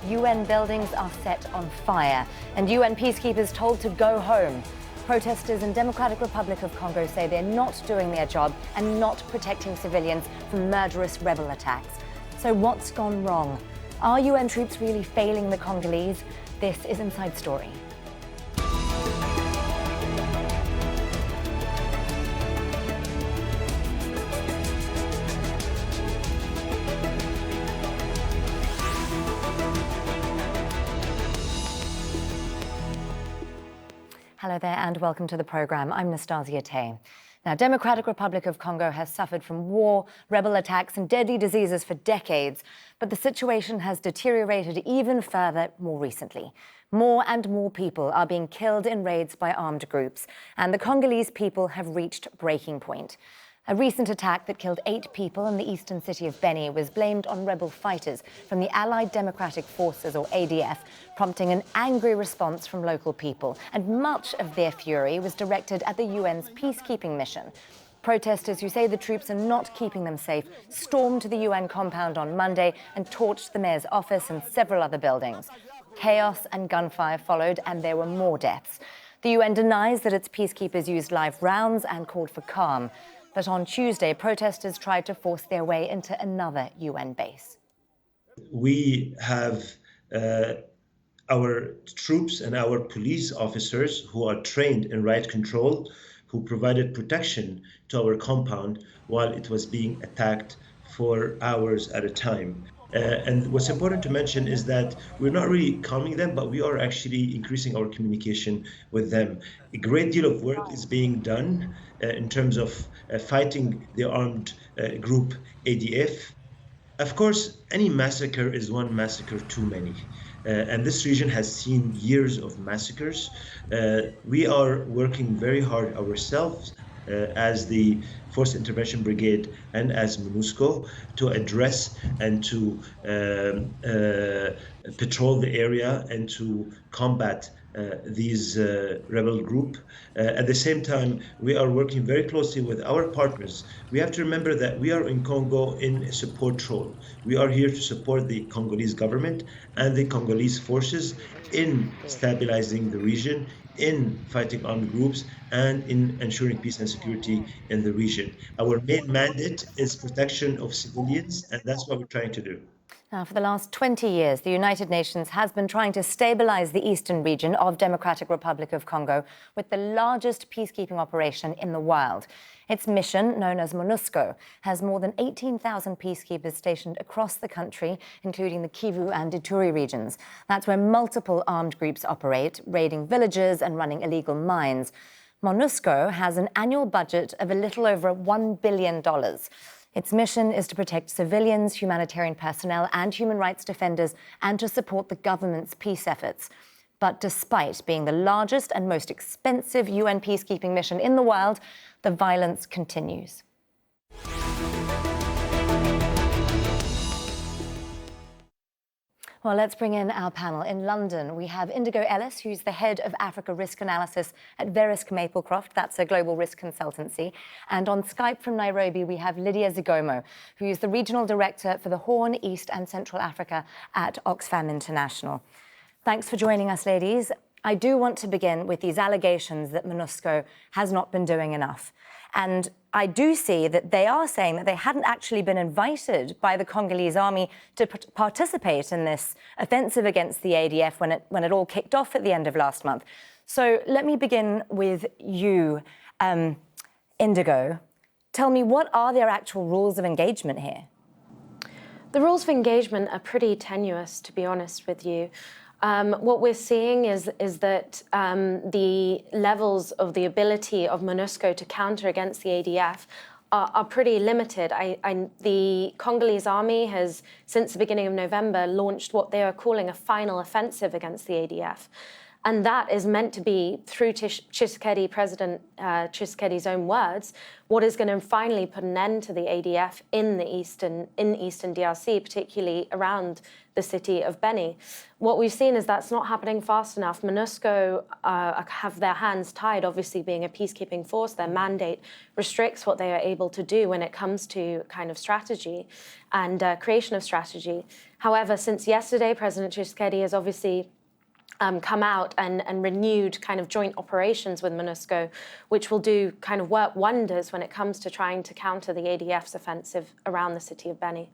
UN buildings are set on fire and UN peacekeepers told to go home. Protesters in Democratic Republic of Congo say they're not doing their job and not protecting civilians from murderous rebel attacks. So what's gone wrong? Are UN troops really failing the Congolese? This is Inside Story. Hello there and welcome to the programme. I'm Nastasia Tay. Now, Democratic Republic of Congo has suffered from war, rebel attacks and deadly diseases for decades, but the situation has deteriorated even further more recently. More and more people are being killed in raids by armed groups, and the Congolese people have reached breaking point. A recent attack that killed 8 people in the eastern city of Beni was blamed on rebel fighters from the Allied Democratic Forces, or ADF, prompting an angry response from local people. And much of their fury was directed at the UN's peacekeeping mission. Protesters who say the troops are not keeping them safe stormed the UN compound on Monday and torched the mayor's office and several other buildings. Chaos and gunfire followed, and there were more deaths. The UN denies that its peacekeepers used live rounds and called for calm. But on Tuesday, protesters tried to force their way into another UN base. We have our troops and our police officers who are trained in riot control, who provided protection to our compound while it was being attacked for hours at a time. And what's important to mention is that we're not really calming them, but we are actually increasing our communication with them. A great deal of work is being done in terms of fighting the armed group ADF. Of course, any massacre is one massacre too many. And this region has seen years of massacres. We are working very hard ourselves as the Forced Intervention Brigade and as MONUSCO to address and to patrol the area and to combat these rebel group. At the same time, we are working very closely with our partners. We have to remember that we are in Congo in a support role. We are here to support the Congolese government and the Congolese forces in stabilizing the region, in fighting armed groups, and in ensuring peace and security in the region. Our main mandate is protection of civilians, and that's what we're trying to do. Now, for the last 20 years, the United Nations has been trying to stabilize the eastern region of Democratic Republic of Congo with the largest peacekeeping operation in the world. Its mission, known as MONUSCO, has more than 18,000 peacekeepers stationed across the country, including the Kivu and Ituri regions. That's where multiple armed groups operate, raiding villages and running illegal mines. MONUSCO has an annual budget of a little over $1 billion. Its mission is to protect civilians, humanitarian personnel and human rights defenders and to support the government's peace efforts. But despite being the largest and most expensive UN peacekeeping mission in the world, the violence continues. Well, let's bring in our panel. In London, we have Indigo Ellis, who's the head of Africa Risk Analysis at Verisk Maplecroft. That's a global risk consultancy. And on Skype from Nairobi, we have Lydia Zigomo, who is the regional director for the Horn, East and Central Africa at Oxfam International. Thanks for joining us, ladies. I do want to begin with these allegations that MONUSCO has not been doing enough. And I do see that they are saying that they hadn't actually been invited by the Congolese army to participate in this offensive against the ADF when it all kicked off at the end of last month. So let me begin with you, Indigo. Tell me, what are their actual rules of engagement here? The rules of engagement are pretty tenuous, to be honest with you. What we're seeing is that the levels of the ability of MONUSCO to counter against the ADF are pretty limited. The Congolese army has, since the beginning of November, launched what they are calling a final offensive against the ADF. And that is meant to be, through President Tshisekedi's own words, what is going to finally put an end to the ADF in eastern DRC, particularly around the city of Beni. What we've seen is that's not happening fast enough. MONUSCO have their hands tied, obviously being a peacekeeping force. Their mandate restricts what they are able to do when it comes to kind of strategy and creation of strategy. However, since yesterday, President Tshisekedi has obviously come out and renewed kind of joint operations with MONUSCO, which will do kind of work wonders when it comes to trying to counter the ADF's offensive around the city of Beni.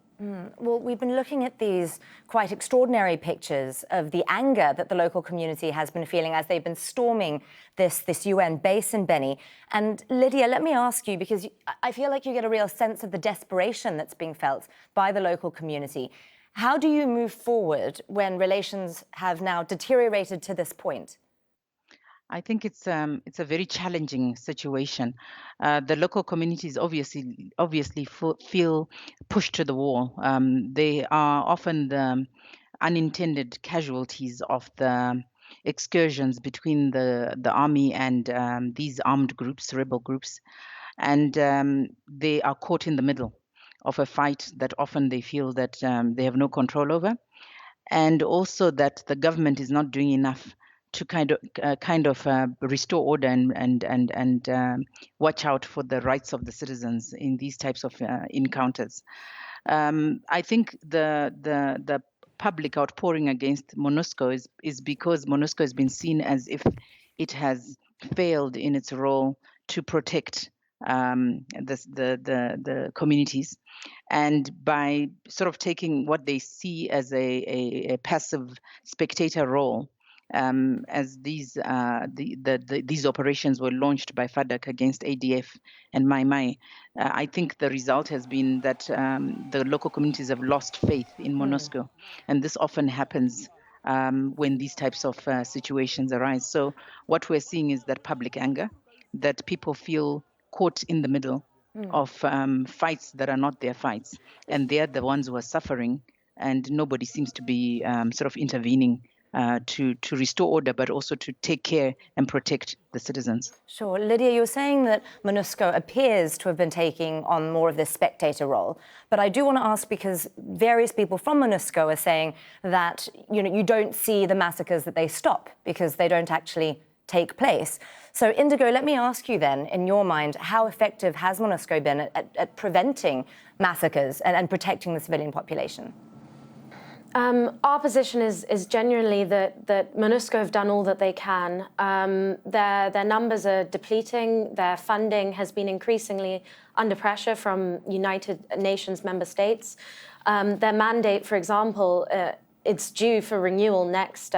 Well, we've been looking at these quite extraordinary pictures of the anger that the local community has been feeling as they've been storming this UN base in Beni. And Lydia, let me ask you, because I feel like you get a real sense of the desperation that's being felt by the local community. How do you move forward when relations have now deteriorated to this point? I think it's a very challenging situation. The local communities obviously feel pushed to the wall. They are often the unintended casualties of the excursions between the army and these armed groups, rebel groups, and they are caught in the middle of a fight that often they feel that they have no control over, and also that the government is not doing enough to kind of restore order and watch out for the rights of the citizens in these types of encounters. I think the public outpouring against MONUSCO is because MONUSCO has been seen as if it has failed in its role to protect the communities, and by sort of taking what they see as a passive spectator role, as these operations were launched by FADC against ADF and Mai, I think the result has been that the local communities have lost faith in MONUSCO, and this often happens when these types of situations arise. So what we're seeing is that public anger, that people feel caught in the middle of fights that are not their fights, and they're the ones who are suffering, and nobody seems to be sort of intervening to restore order, but also to take care and protect the citizens. Sure. Lydia, you're saying that MONUSCO appears to have been taking on more of this spectator role. But I do want to ask, because various people from MONUSCO are saying that, you don't see the massacres that they stop because they don't actually take place. So, Indigo, let me ask you then, in your mind, how effective has MONUSCO been at preventing massacres and protecting the civilian population? Our position is genuinely that MONUSCO have done all that they can. Their numbers are depleting. Their funding has been increasingly under pressure from United Nations member states. Their mandate, for example, it's due for renewal next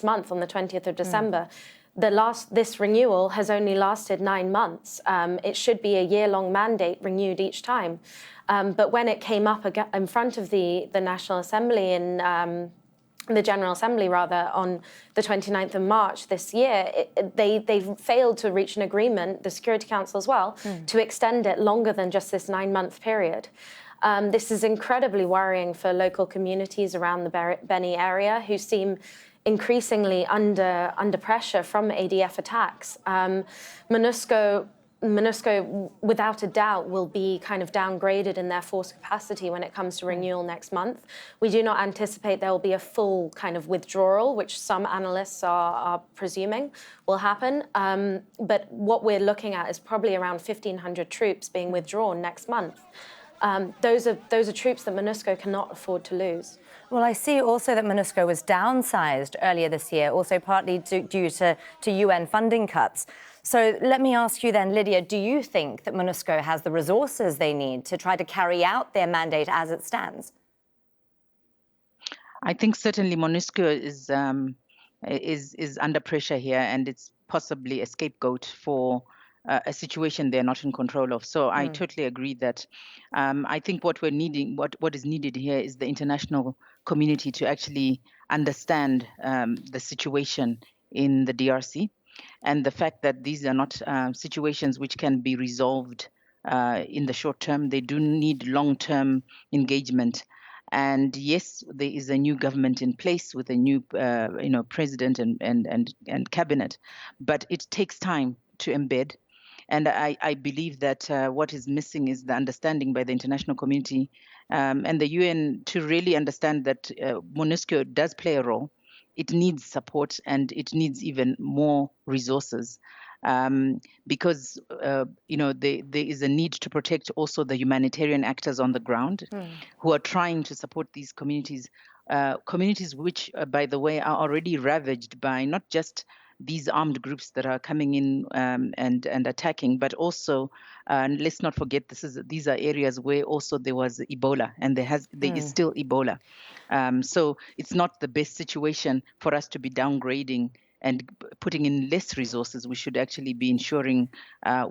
month on the 20th of December. This renewal has only lasted 9 months. It should be a year-long mandate renewed each time. But when it came up in front of the National Assembly, in the General Assembly rather, on the 29th of March this year, they failed to reach an agreement, the Security Council as well, to extend it longer than just this 9-month period. This is incredibly worrying for local communities around the Beni area, who seem increasingly under pressure from ADF attacks. MONUSCO, without a doubt, will be kind of downgraded in their force capacity when it comes to renewal next month. We do not anticipate there will be a full kind of withdrawal, which some analysts are presuming will happen. But what we're looking at is probably around 1,500 troops being withdrawn next month. Those are troops that MONUSCO cannot afford to lose. Well, I see also that MONUSCO was downsized earlier this year, also partly due to UN funding cuts. So let me ask you then, Lydia, do you think that MONUSCO has the resources they need to try to carry out their mandate as it stands? I think certainly MONUSCO is under pressure here, and it's possibly a scapegoat for a situation they're not in control of. So I totally agree that I think what is needed here is the international community to actually understand the situation in the DRC, and the fact that these are not situations which can be resolved in the short term. They do need long-term engagement. And yes, there is a new government in place with a new, president and cabinet, but it takes time to embed. And I believe that what is missing is the understanding by the international community and the UN to really understand that MONUSCO does play a role. It needs support and it needs even more resources because there is a need to protect also the humanitarian actors on the ground who are trying to support these communities, communities which, by the way, are already ravaged by not just these armed groups that are coming in and attacking, but also let's not forget these are areas where also there was Ebola, and there is still Ebola. So it's not the best situation for us to be downgrading and putting in less resources. We should actually be ensuring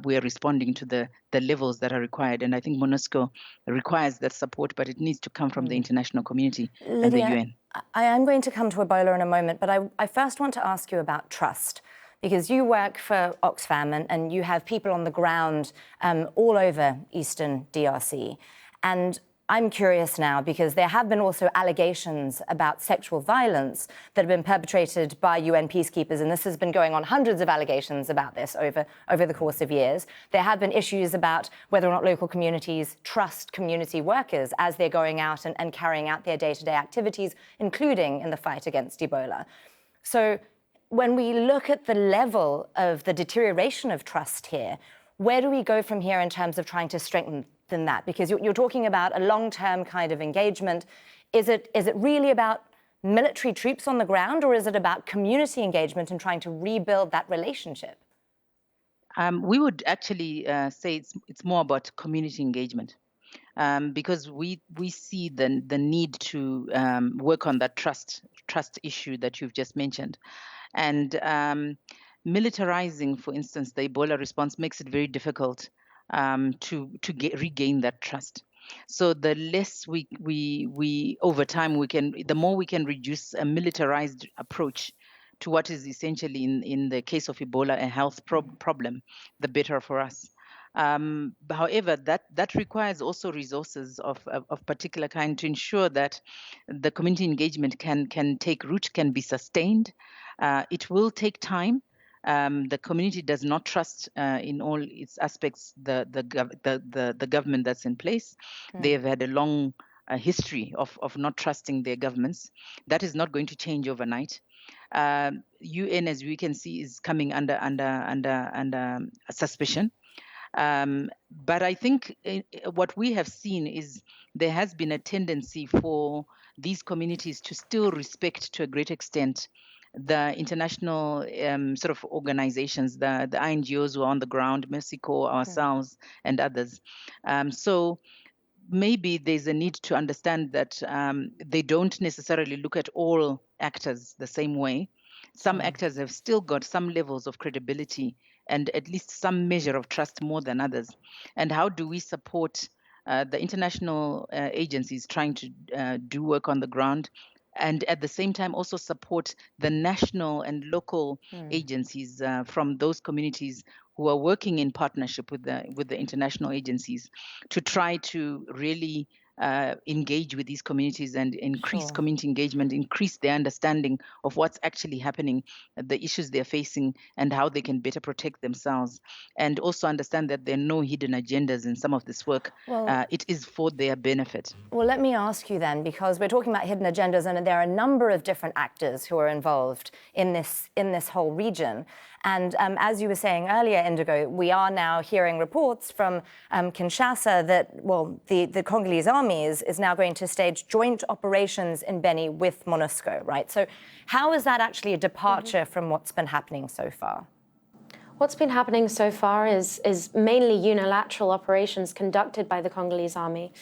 we are responding to the levels that are required. And I think MONUSCO requires that support, but it needs to come from the international community and the UN. I am going to come to Ebola in a moment, but I first want to ask you about trust, because you work for Oxfam and you have people on the ground all over Eastern DRC. And I'm curious now, because there have been also allegations about sexual violence that have been perpetrated by UN peacekeepers, and this has been going on, hundreds of allegations about this over the course of years. There have been issues about whether or not local communities trust community workers as they're going out and carrying out their day-to-day activities, including in the fight against Ebola. So when we look at the level of the deterioration of trust here, where do we go from here in terms of trying to strengthen that? Because you're talking about a long-term kind of engagement. Is it really about military troops on the ground, or is it about community engagement and trying to rebuild that relationship? We would actually say it's more about community engagement. Because we see the need to work on that trust issue that you've just mentioned. And militarizing, for instance, the Ebola response makes it very difficult to regain that trust. So the less we over time the more we can reduce a militarized approach to what is essentially in the case of Ebola a health problem, the better for us. However, that requires also resources of particular kind to ensure that the community engagement can take root, can be sustained. It will take time. The community does not trust in all its aspects the government that's in place. They have had a long history of not trusting their governments. That is not going to change overnight. UN, as we can see, is coming under suspicion. But I think what we have seen is there has been a tendency for these communities to still respect, to a great extent, the international sort of organizations, the INGOs who are on the ground, Mexico, ourselves, and others. So maybe there's a need to understand that they don't necessarily look at all actors the same way. Some actors have still got some levels of credibility and at least some measure of trust more than others. And how do we support the international agencies trying to do work on the ground, and at the same time also support the national and local agencies from those communities who are working in partnership with the international agencies to try to really engage with these communities and increase community engagement, increase their understanding of what's actually happening, the issues they're facing, and how they can better protect themselves. And also understand that there are no hidden agendas in some of this work. It is for their benefit. Well, let me ask you then, because we're talking about hidden agendas, and there are a number of different actors who are involved in this whole region. And as you were saying earlier, Indigo, we are now hearing reports from Kinshasa that, well, the Congolese army is now going to stage joint operations in Beni with MONUSCO, right? So how is that actually a departure from what's been happening so far? What's been happening so far is mainly unilateral operations conducted by the Congolese army.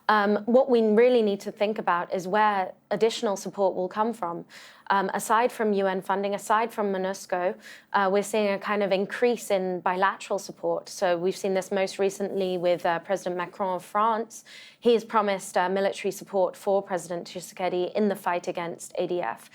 What we really need to think about is where additional support will come from. aside from UN funding, aside from MONUSCO, we're seeing a kind of increase in bilateral support. So we've seen this most recently with President Macron of France. He has promised military support for President Tshisekedi in the fight against ADF.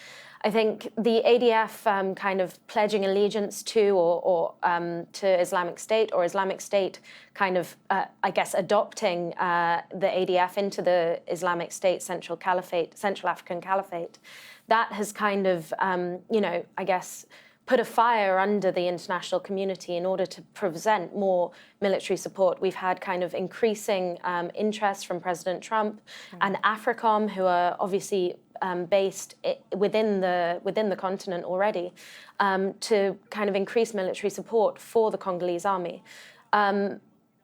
I think the ADF kind of pledging allegiance to or to Islamic State, or Islamic State kind of, I guess, adopting the ADF into the Islamic State Central African Caliphate, that has kind of, I guess, put a fire under the international community in order to present more military support. We've had kind of increasing interest from President Trump and AFRICOM, who are obviously based within the continent already, to kind of increase military support for the Congolese army.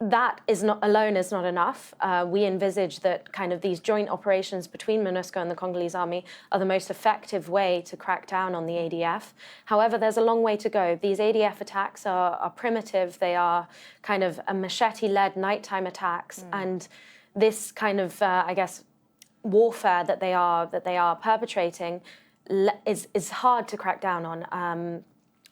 That is not enough. We envisage that kind of these joint operations between MONUSCO and the Congolese army are the most effective way to crack down on the ADF. However, there's a long way to go. These ADF attacks are primitive. They are kind of a machete-led nighttime attacks, and this kind of, I guess, warfare that they are perpetrating is hard to crack down on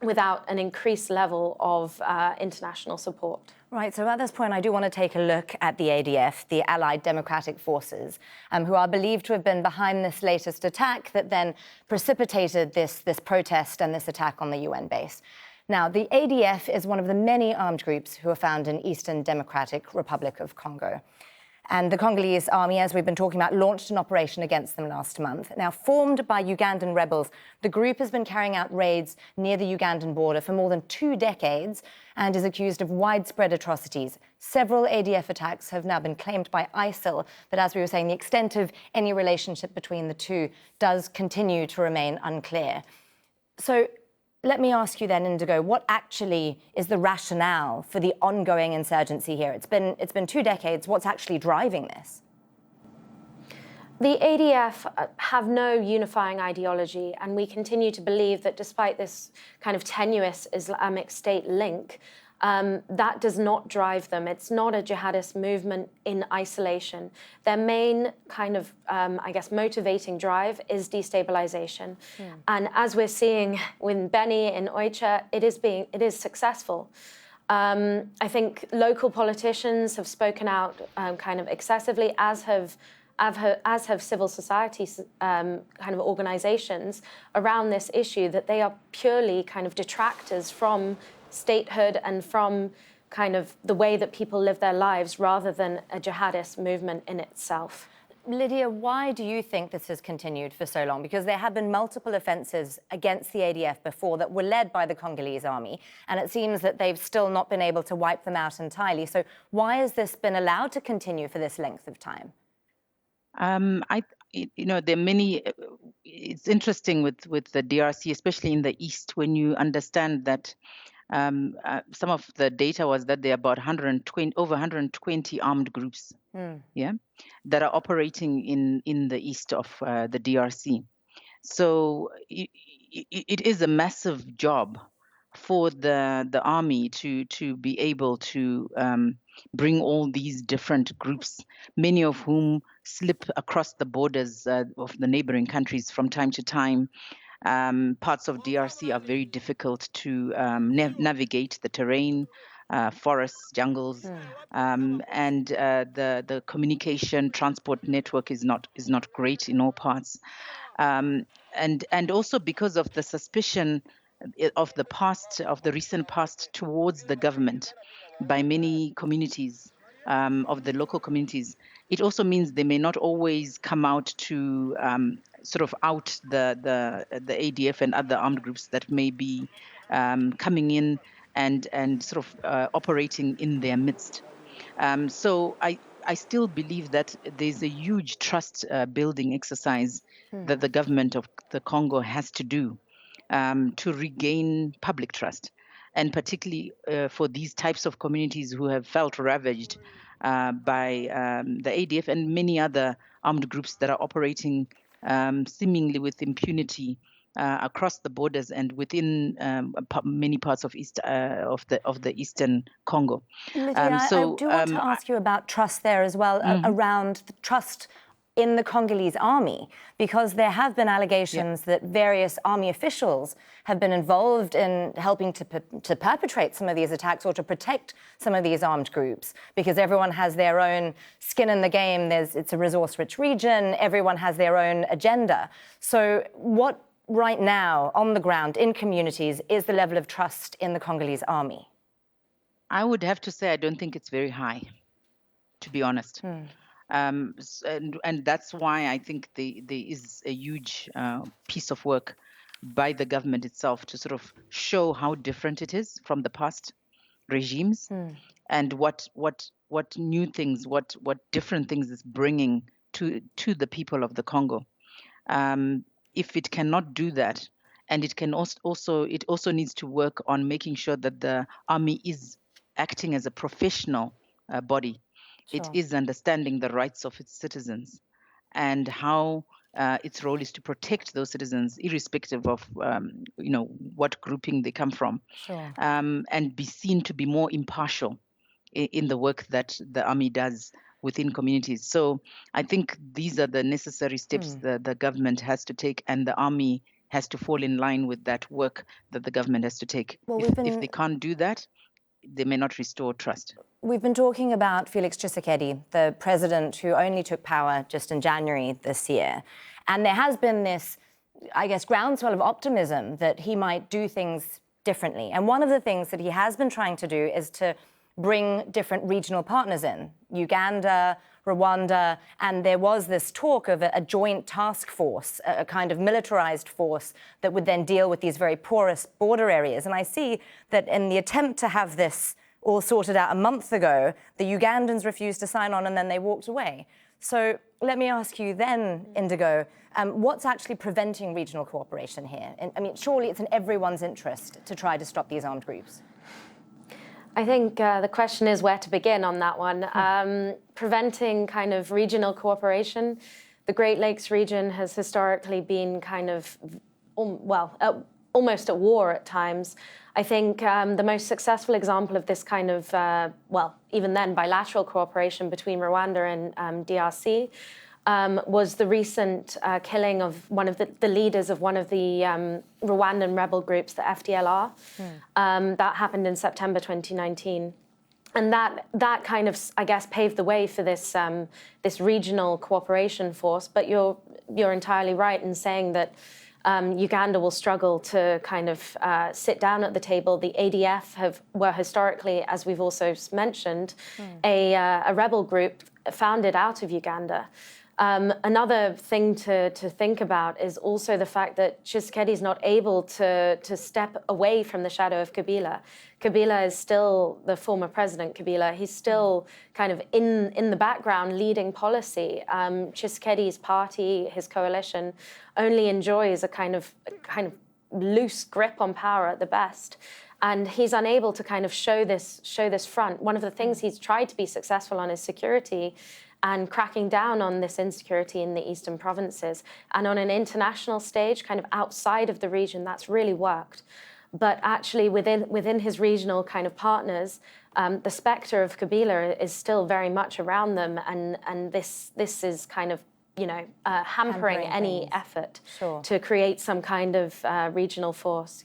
without an increased level of international support. Right, so at this point, I do want to take a look at the ADF, the Allied Democratic Forces, who are believed to have been behind this latest attack that then precipitated this protest and this attack on the UN base. Now, the ADF is one of the many armed groups who are found in Eastern Democratic Republic of Congo. And the Congolese army, as we've been talking about, launched an operation against them last month. Now, formed by Ugandan rebels, the group has been carrying out raids near the Ugandan border for more than 2 decades and is accused of widespread atrocities. Several ADF attacks have now been claimed by ISIL, but as we were saying, the extent of any relationship between the two does continue to remain unclear. So let me ask you then, Indigo, what actually is the rationale for the ongoing insurgency here? It's been 2 decades. What's actually driving this? The ADF have no unifying ideology, and we continue to believe that despite this kind of tenuous Islamic State link, that does not drive them. It's not a jihadist movement in isolation. Their main kind of, I guess, motivating drive is destabilization. And as we're seeing with Beni in Oicha, it is successful. I think local politicians have spoken out kind of excessively, as have civil society kind of organizations around this issue, that they are purely kind of detractors from statehood and from kind of the way that people live their lives rather than a jihadist movement in itself. Lydia, why do you think this has continued for so long? Because there have been multiple offences against the ADF before that were led by the Congolese army, and it seems that they've still not been able to wipe them out entirely. So why has this been allowed to continue for this length of time? There are many. It's interesting with the DRC, especially in the east, when you understand that some of the data was that there are about over 120 armed groups, that are operating in the east of the DRC. So it is a massive job for the army to be able to bring all these different groups, many of whom slip across the borders of the neighboring countries from time to time. Parts of DRC are very difficult to navigate, the terrain, forests, jungles, and the communication transport network is not great in all parts, and also because of the suspicion of the recent past towards the government by many communities, of the local communities. It also means they may not always come out to sort of out the ADF and other armed groups that may be coming in and sort of operating in their midst. So I still believe that there's a huge trust building exercise that the government of the Congo has to do to regain public trust, and particularly for these types of communities who have felt ravaged by the ADF and many other armed groups that are operating seemingly with impunity across the borders and within many parts of the eastern Congo. Lydia, I do want to ask you about trust there as well, around the trust in the Congolese army, because there have been allegations that various army officials have been involved in helping to perpetrate some of these attacks or to protect some of these armed groups, because everyone has their own skin in the game. It's a resource-rich region. Everyone has their own agenda. So what right now on the ground in communities is the level of trust in the Congolese army? I would have to say I don't think it's very high, to be honest. And that's why I think there is a huge piece of work by the government itself to sort of show how different it is from the past regimes, and what new things, what different things it's bringing to the people of the Congo. If it cannot do that, and it can also needs to work on making sure that the army is acting as a professional body. It is understanding the rights of its citizens and how its role is to protect those citizens, irrespective of what grouping they come from, and be seen to be more impartial in the work that the army does within communities. So I think these are the necessary steps that the government has to take, and the army has to fall in line with that work that the government has to take. Well, if they can't do that, they may not restore trust. We've been talking about Felix Tshisekedi, the president who only took power just in January this year. And there has been this, I guess, groundswell of optimism that he might do things differently. And one of the things that he has been trying to do is to bring different regional partners in, Uganda, Rwanda, and there was this talk of a joint task force, a kind of militarized force that would then deal with these very porous border areas. And I see that in the attempt to have this all sorted out a month ago, the Ugandans refused to sign on and then they walked away. So let me ask you then, Indigo, what's actually preventing regional cooperation here? I mean, surely it's in everyone's interest to try to stop these armed groups. I think the question is where to begin on that one. Preventing kind of regional cooperation. The Great Lakes region has historically been kind of, almost at war at times. I think the most successful example of this kind of, even then, bilateral cooperation between Rwanda and DRC was the recent killing of one of the leaders of one of the Rwandan rebel groups, the FDLR. That happened in September 2019. And that kind of, I guess, paved the way for this this regional cooperation force. But you're entirely right in saying that Uganda will struggle to kind of sit down at the table. The ADF were historically, as we've also mentioned, a rebel group founded out of Uganda. Another thing to think about is also the fact that Tshisekedi is not able to step away from the shadow of Kabila. Kabila is still the former president, Kabila. He's still kind of in the background leading policy. Tshisekedi's party, his coalition, only enjoys a kind of loose grip on power at the best. And he's unable to kind of show this front. One of the things he's tried to be successful on is security and cracking down on this insecurity in the eastern provinces. And on an international stage, kind of outside of the region, that's really worked. But actually within his regional kind of partners, the specter of Kabila is still very much around them. And this is kind of, hampering any effort to create some kind of regional force,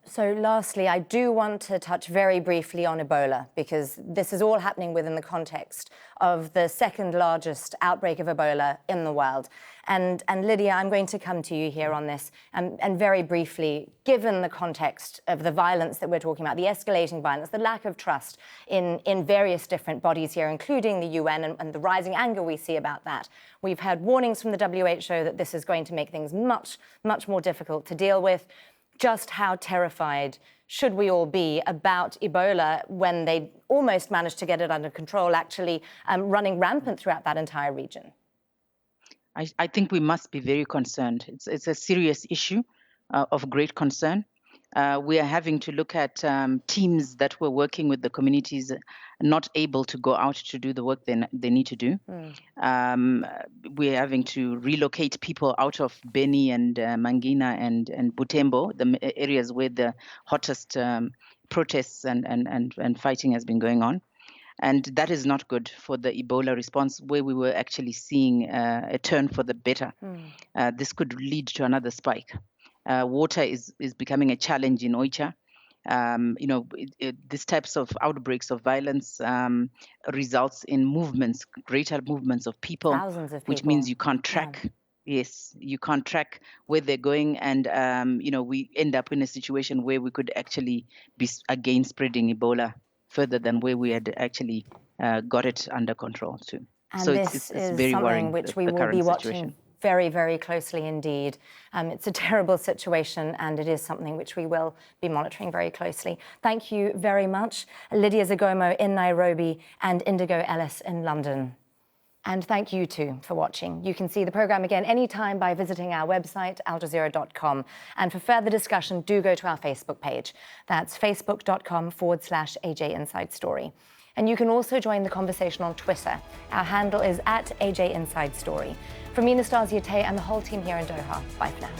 So lastly, I do want to touch very briefly on Ebola, because this is all happening within the context of the second largest outbreak of Ebola in the world. And Lydia, I'm going to come to you here on this. And very briefly, given the context of the violence that we're talking about, the escalating violence, the lack of trust in various different bodies here, including the UN, and the rising anger we see about that, we've had warnings from the WHO that this is going to make things much, much more difficult to deal with. Just how terrified should we all be about Ebola when they almost managed to get it under control, actually running rampant throughout that entire region? I think we must be very concerned. It's a serious issue of great concern. We are having to look at teams that were working with the communities not able to go out to do the work they need to do. We're having to relocate people out of Beni and Mangina and Butembo, the areas where the hottest protests and fighting has been going on. And that is not good for the Ebola response, where we were actually seeing a turn for the better. This could lead to another spike. Water is becoming a challenge in Oicha. These types of outbreaks of violence results in movements, greater movements of people, thousands of people, which means you can't track. Yeah. Yes, you can't track where they're going, and we end up in a situation where we could actually be again spreading Ebola further than where we had actually got it under control too. And so this it's is very something worrying, which we the will be current watching situation. very, very closely indeed. It's a terrible situation, and it is something which we will be monitoring very closely. Thank you very much, Lydia Zagomo in Nairobi and Indigo Ellis in London. And thank you too for watching. You can see the programme again anytime by visiting our website, aljazeera.com. And for further discussion, do go to our Facebook page. That's facebook.com/AJ Inside Story. And you can also join the conversation on Twitter. Our handle is @AJ Inside Story. From me, Nastasia Tay, and the whole team here in Doha, bye for now.